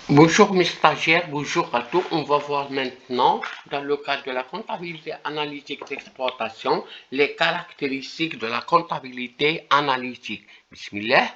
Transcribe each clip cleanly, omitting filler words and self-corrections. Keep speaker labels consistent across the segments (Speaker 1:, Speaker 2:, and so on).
Speaker 1: Bonjour mes stagiaires, bonjour à tous. On va voir maintenant, dans le cadre de la comptabilité analytique d'exploitation, les caractéristiques de la comptabilité analytique. Bismillah.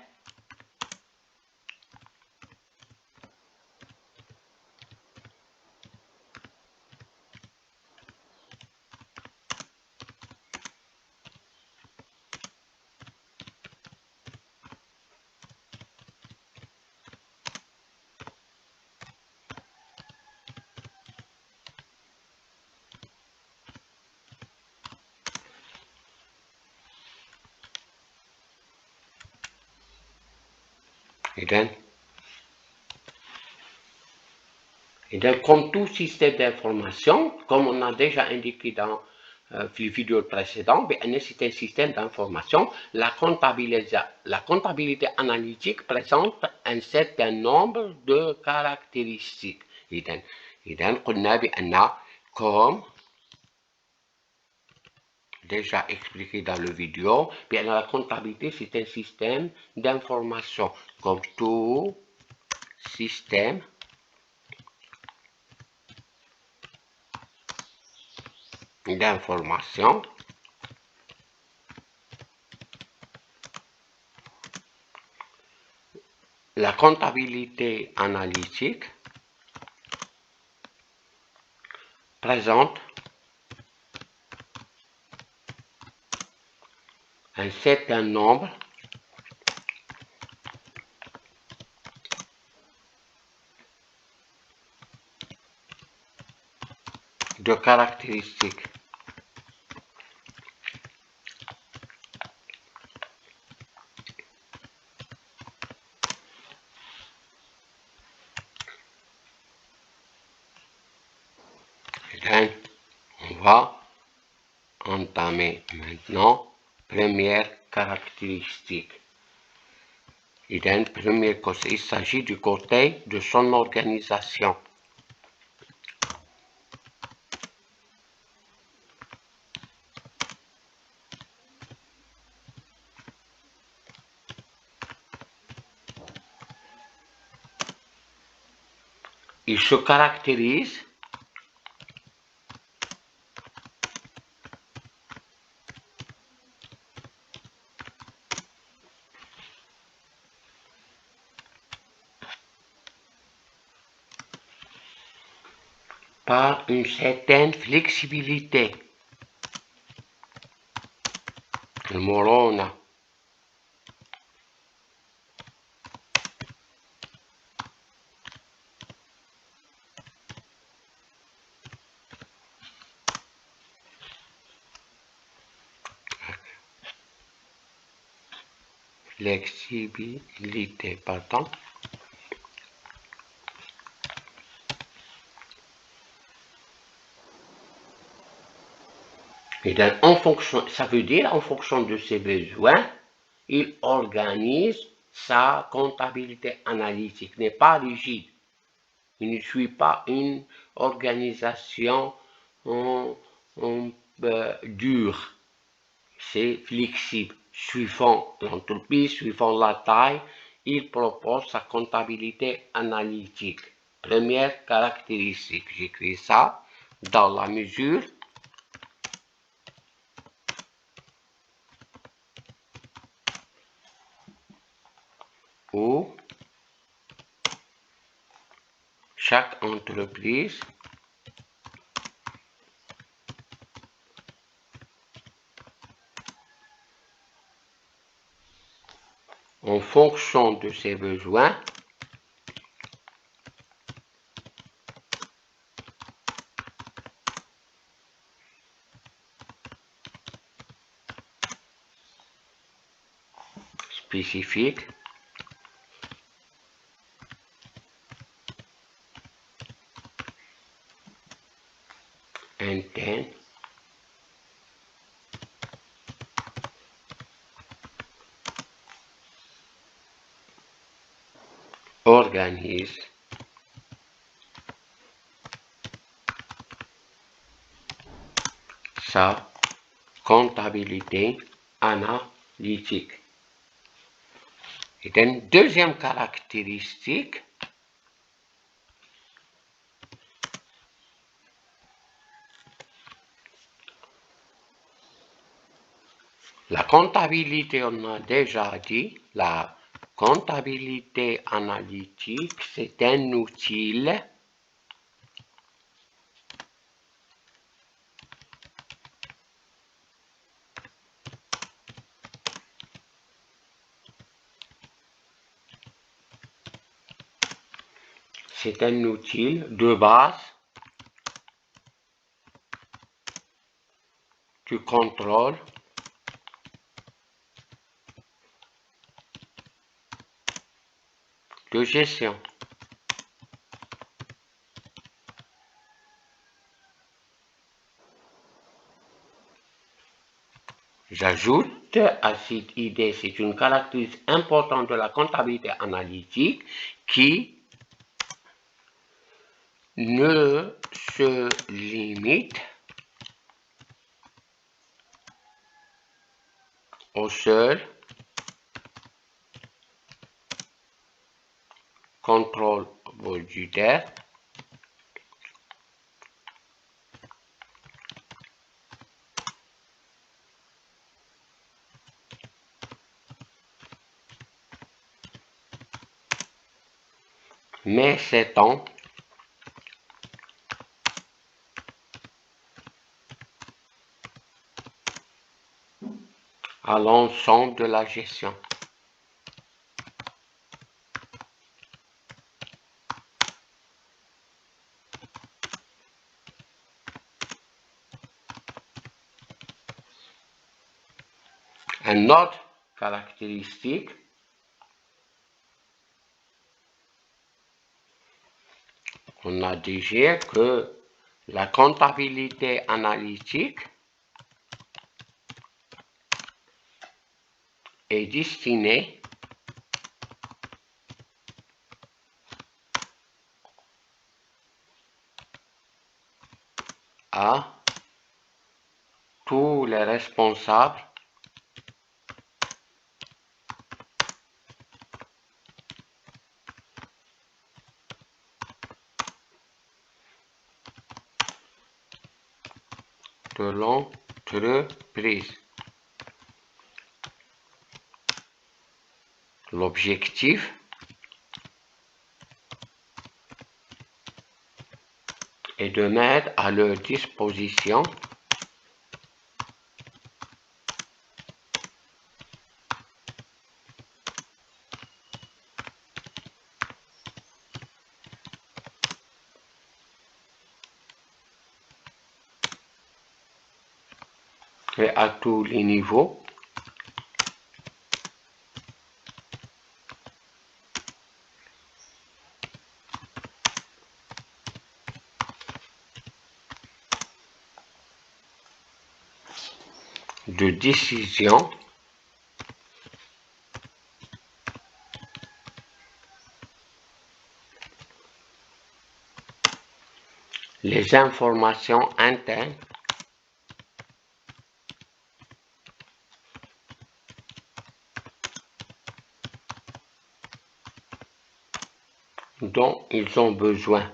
Speaker 1: Comme tout système d'information, comme on a déjà indiqué dans les vidéos précédentes, c'est un système d'information. La comptabilité analytique présente un certain nombre de caractéristiques. Comme déjà expliqué dans la vidéo, la comptabilité, c'est un système d'information. Comme tout système d'information, la comptabilité analytique présente un certain nombre de caractéristiques. On va entamer maintenant première caractéristique. Première cause, il s'agit du côté de son organisation. Il se caractérise par une certaine flexibilité. المرونة. Flexibilité, pardon. Et donc, ça veut dire en fonction de ses besoins, il organise sa comptabilité analytique, n'est pas rigide. Il ne suit pas une organisation dure. C'est flexible. Suivant l'entreprise, suivant la taille, il propose sa comptabilité analytique. Première caractéristique, j'écris ça dans la mesure où chaque entreprise en fonction de ses besoins spécifiques internes organise sa comptabilité analytique. Et une deuxième caractéristique, La comptabilité, on a déjà dit, la comptabilité analytique, c'est un outil de base du contrôle de gestion. J'ajoute à cette idée, c'est une caractéristique importante de la comptabilité analytique qui ne se limite au seul contrôle budgétaire, mais s'étend à l'ensemble de la gestion. Une autre caractéristique, on a dit que la comptabilité analytique est destinée à tous les responsables de l'entreprise. L'objectif est de mettre à leur disposition et à tous les niveaux de décision les informations internes dont ils ont besoin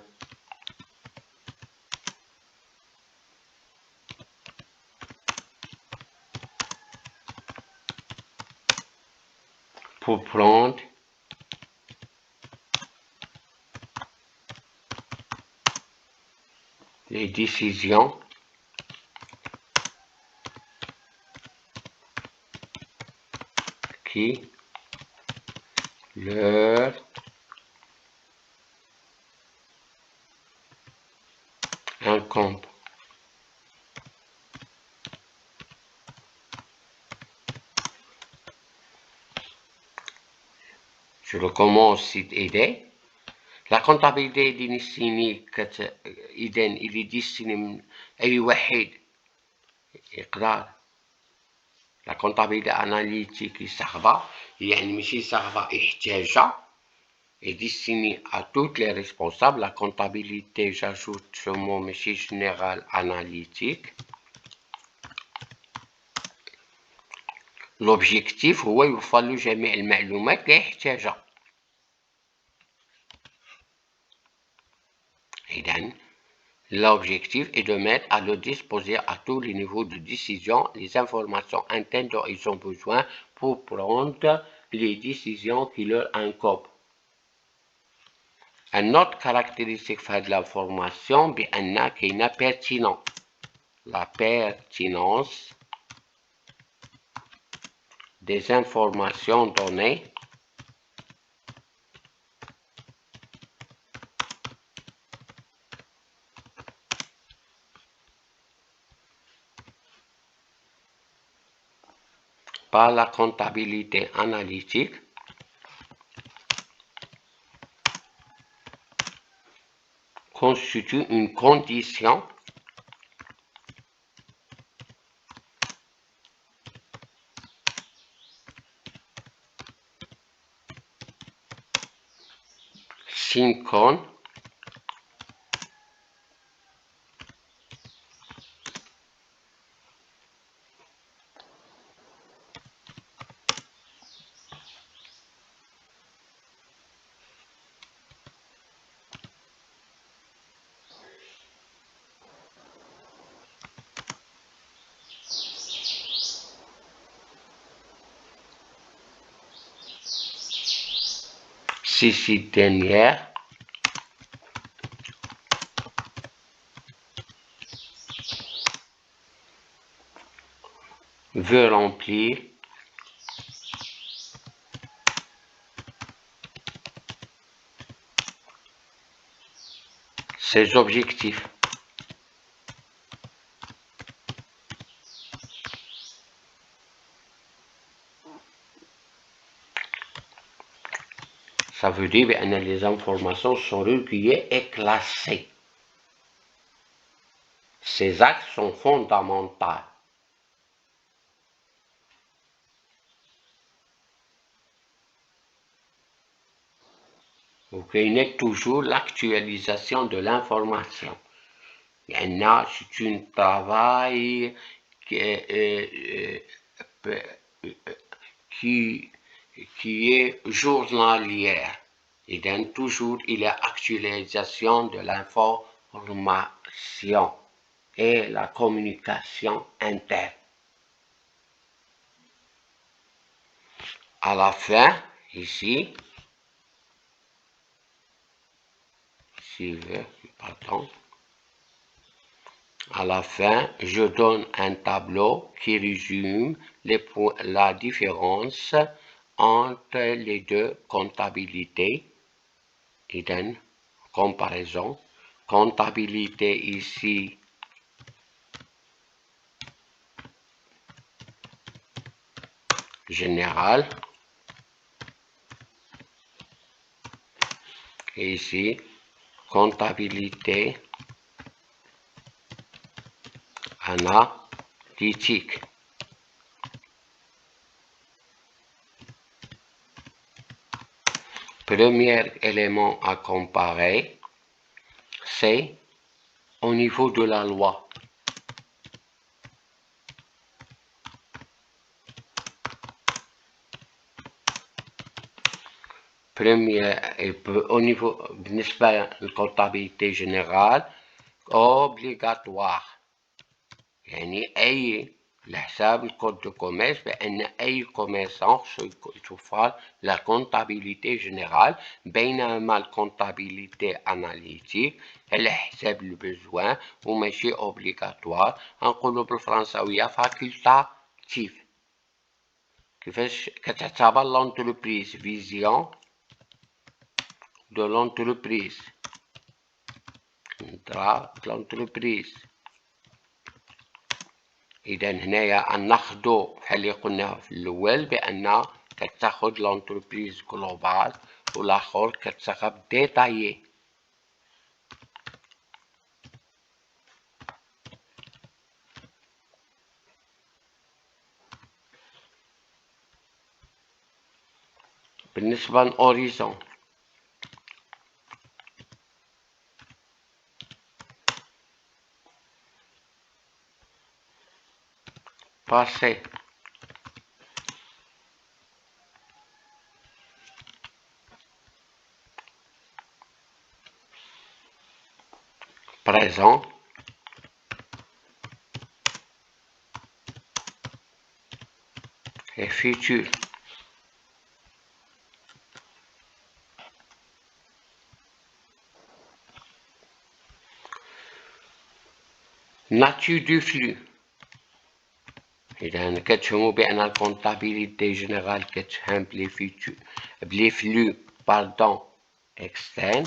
Speaker 1: pour prendre les décisions qui leur incombent. Je recommence cette idée. La comptabilité إذن اللي destinée أي واحد يقدر لا كونتابيلتي اناليتيك يستخدمها يعني ماشي يستخدمها يحتاجها est destiné à toutes les responsables. La comptabilité, j'ajoute ce mot, mais c'est général analytique. L'objectif هو يوفر له جميع المعلومات اللي يحتاجها. إذن L'objectif est de mettre à leur disposition à tous les niveaux de décision les informations internes dont ils ont besoin pour prendre les décisions qui leur incombent. Une autre caractéristique de l'information بأن كاينة pertinence. La pertinence des informations données par la comptabilité analytique constitue une condition sine qua ces dernières veut remplir ses objectifs. Ça veut dire que les informations sont recueillies et classées. Ces actes sont fondamentaux. Donc, il y a toujours l'actualisation de l'information. C'est un travail qui est journalier. Et donc, toujours, il y a actualisation de l'information et la communication interne. À la fin, ici, pardon, à la fin, je donne un tableau qui résume la différence entre les deux comptabilités. Et donc, comparaison. Comptabilité ici, générale. Et ici, comptabilité analytique. Premier élément à comparer, c'est au niveau de la loi. Au niveau de la comptabilité générale, obligatoire. يعني أي لحساب الكود دو كوميرس بأن أي كوميرسون يتوفر لا كونتابيليتي جينيرال بينما الكونتابيليتي أناليتيك على حساب البزوان وماشي أوبليغاتوار نقولو بالفرنساوية فاكولتاتيف. كيفاش كتعتبر لونتربريز فيزيون دو لونتربريز لونتربريز. إذا هنايا ناخدو بحال اللي قلنا في الأول بأن كتاخد لونتربريز جلوبال والآخر كتاخد ديتايي. بالنسبة للأوريزون باسي présent et futur. Nature du flux. إذا كتفهموا بأن الكونتابيليتي جينيرال كتفهم بلي فلو اكسترن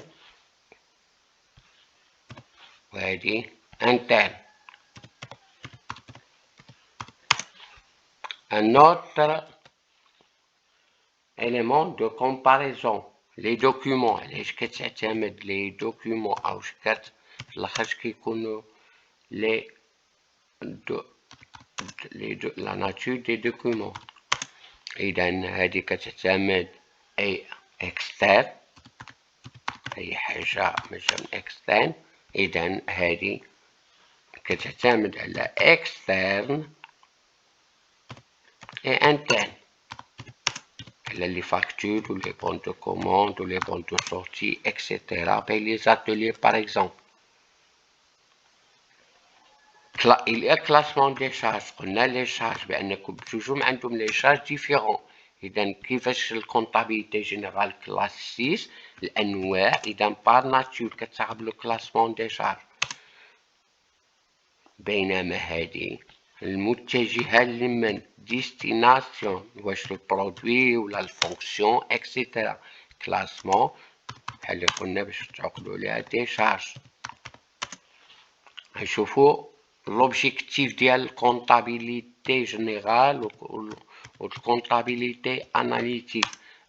Speaker 1: وهادي interne. Un autre élément de comparaison les documents. علاش كتعتمد les documents أو لاخاطش كيكونوا la nature des documents. إذا هادي كتعتمد أي externe أي حاجة من externe. إذا هادي كتعتمد على externe et interne. Les factures, ou les bons de commande, ou les bons de sortie, etc. Ben, les ateliers, par exemple. Il y a classement des charges. On a les charges, ben, toujours les charges différentes. إذا كيفاش الكونتابيليتي جينيرال كلاس 6 الأنواع. إذا par nature كتعرف le classement des charges. بينما هذه المتجهة لمن destination واش البرودوي ولا الفونكسيون اكسيتيرا. كلاسمون بحال اللي قلنا باش تعقلوا عليها دي شارج. نشوفوا لوبجيكتيف ديال الكونطابيليتي جينيرال والكونطابيليتي اناليتيك.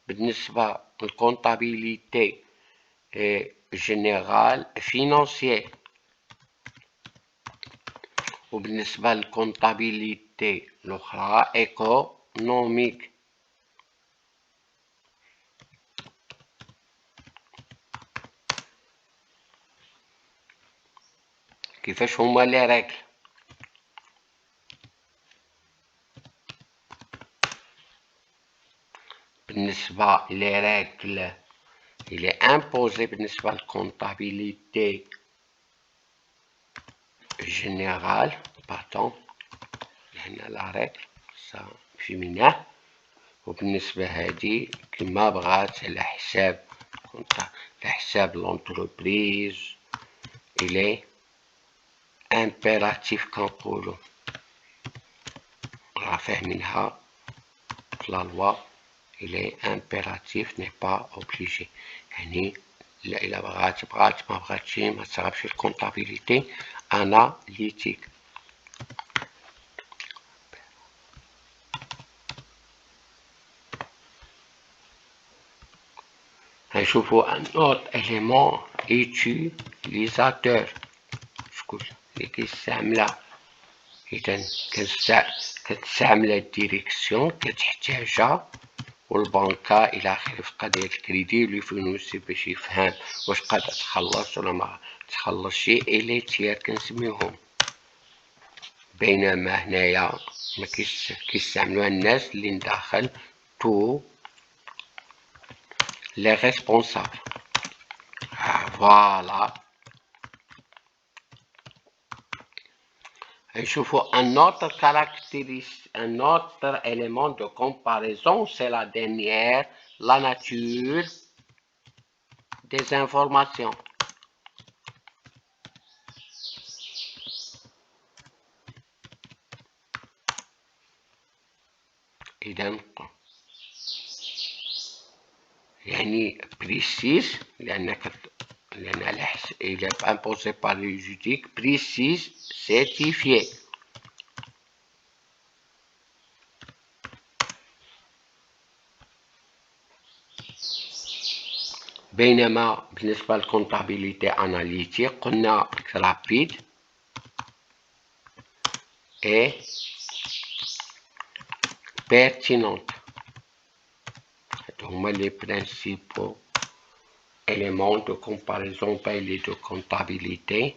Speaker 1: بالنسبة للكونطابيليتي جينيرال فينانسيير وبالنسبة للكونطابيليتي الأخرى إيكونوميك. كيفاش هما لي ريغل؟ بالنسبة لي ريغل il est imposé بالنسبة للكونطابيليتي جينيرال باردون هنا لا ريغل سا فيمينا. وبالنسبة هادي كما بغات على حساب لونتربريز إلي امبيراتيف كنقولو. راه فاهمينها في لا لوا إلي امبيراتيف ني با اوبليجي. يعني إلا بغات ما بغاتش ما تصرفش الكونطابيليتي اناليتيك. نشوفوا ان اوت اليمون utilisateur شكون اللي كيستعملها. اذا كتستعملها الديريكسيون كتحتاجها والبنكة الى اخره في قضية الكريدي والفلوس باش يفهم واش قادر تخلص ولا ما تخلصش. الي تيار كنسميوهم. بينما هنايا ما كيستعملوها الناس اللي داخل تو les responsables. Voilà. نشوفوا un autre élément de comparaison, c'est la dernière, la nature des informations. إذا يعني précise لأن il est imposé par le juridique, précise, certifié. بينما بالنسبة للكونتابيليتي اناليتيك قلنا rapide et pertinente. هما les principaux éléments de comparaison et de comptabilité.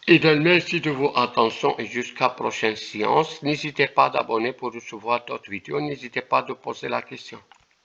Speaker 1: Et merci de votre attention et jusqu'à la prochaine séance. N'hésitez pas d'abonner pour recevoir d'autres vidéos. N'hésitez pas de poser la question.